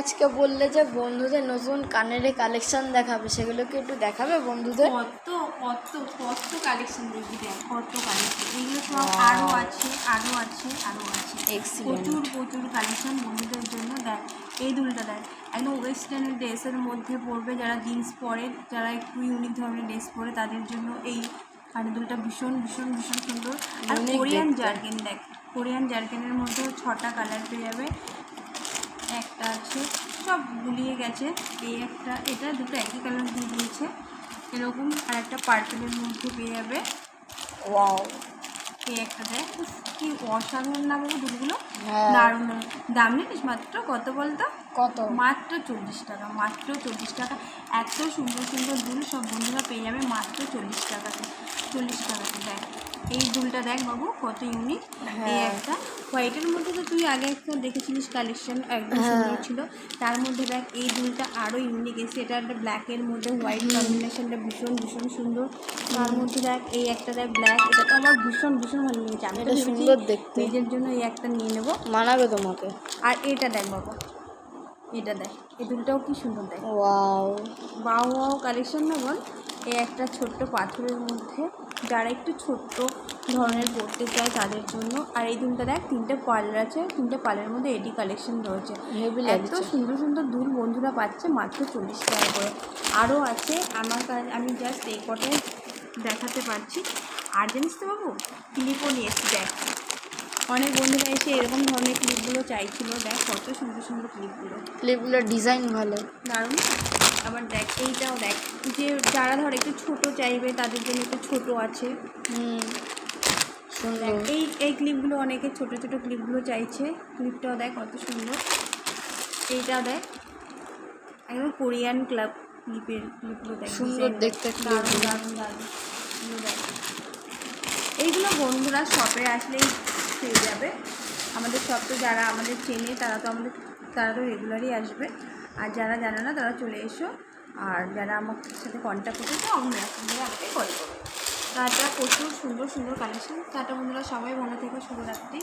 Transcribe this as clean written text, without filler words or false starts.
আজকে বললে যে বন্ধুদের নতুন কানের কালেকশন দেখাবে, সেগুলো কি একটু দেখাবে বন্ধুদের? কত কত কত কালেকশন দেখবি, দেখ কত কালেকশন। এগুলো সব আরও আছে, আরও আছে, আরও আছে। প্রচুর প্রচুর কালেকশন বন্ধুদের জন্য। দেখ এই দুলটা, দেখ একদম ওয়েস্টার্ন ড্রেসের মধ্যে পরবে, যারা জিন্স পরে, যারা একটু ইউনিক ধরনের ড্রেস পরে তাদের জন্য এই কানের দুলটা ভীষণ ভীষণ ভীষণ সুন্দর। আর কোরিয়ান জার্কিন, দেখ কোরিয়ান জার্কিনের মধ্যেও 6টা কালার পেয়ে যাবে। একটা আছে, সব গুলিয়ে গেছে। এই একটা, এটা দুটো একই কালার দিয়ে দিয়েছে এরকম। আর একটা পার্পেলের মধ্যে পেয়ে যাবে। ওয়াও, এই একটা দেখ, কি অসাধারণ না বাবু দুলগুলো, দারুণ দারুণ। দাম জানিস মাত্র কত বলতো? কত? মাত্র 40 টাকা, মাত্র 40 টাকা। এত সুন্দর সুন্দর দুল সব বন্ধুরা পেয়ে যাবে মাত্র 40 টাকাতে। 40 টাকাতে দেখ এই দুলটা, দেখ বাবু কত ইউনিক। এই একটা হোয়াইটের মধ্যে তো তুই আগে একটা দেখেছিলিস কালেকশন, একদম সুন্দর ছিল। তার মধ্যে দেখ এই দুলটা আরও ইউনিক এসে, এটা একটা ব্ল্যাকের মধ্যে হোয়াইট কম্বিনেশনটা ভীষণ ভীষণ সুন্দর। তার মধ্যে দেখ এই একটা, দেখ ব্ল্যাক, এটা তো আমার ভীষণ ভীষণ ভালো লেগেছে। আমি তো সুন্দর দেখতে, নিজের জন্য এই একটা নিয়ে নেবো, মানাবে তোমাকে। আর এটা দেখ বাবা, এটা দেখ এই দুলটাও কি সুন্দর, দেখ ওয়াও বাও ওয়াও কালেকশন না বল। এই একটা ছোট্ট পাথরের মধ্যে, যারা একটু ছোট্ট ধরনের পড়তে চায় তাদের জন্য। আর এই দুলটা দেখ 3টে পার্লার আছে, 3টে পার্লারের মধ্যে এডি কালেকশন রয়েছে। এত সুন্দর সুন্দর দুল বন্ধুরা পাচ্ছে মাত্র 40 টাকা করে। আরও আছে আমার কাছে, আমি জাস্ট এই কটাই দেখাতে পারছি। আর জানিস তো বাবু, ক্লিপও নিয়ে এসছি। দেখ অনেক বন্ধুরা এসে এরকম ধরনের ক্লিপগুলো চাইছিল। দেখ কত সুন্দর সুন্দর ক্লিপগুলোর ডিজাইন ভালো, দারুণ। আবার দেখ এইটাও, দেখ যে যারা ধর একটু ছোটো চাইবে তাদের জন্য একটু ছোটো আছে। দেখ এই ক্লিপগুলো, অনেকে ছোটো ছোটো ক্লিপগুলো চাইছে। ক্লিপটাও দেখ কত সুন্দর। এইটাও দেখ একদম কোরিয়ান ক্লিপগুলো দেখ সুন্দর দেখতে, দারুণ দারুণ দারুণ। দেখ এইগুলো বন্ধুরা শপে আসলেই পেয়ে যাবে। আমাদের শপ তো যারা আমাদের চেনে তারা তো রেগুলারই আসবে। আর যারা জানে না তারা চলে এসো। আর যারা আমার সাথে কন্ট্যাক্ট করতে চাও আমি আপনাদের আমাকে কল করো। তারপর প্রচুর সুন্দর সুন্দর কালেকশন। তারটা বন্ধুরা সবাই ভালো থেকো, শুভরাত্রি।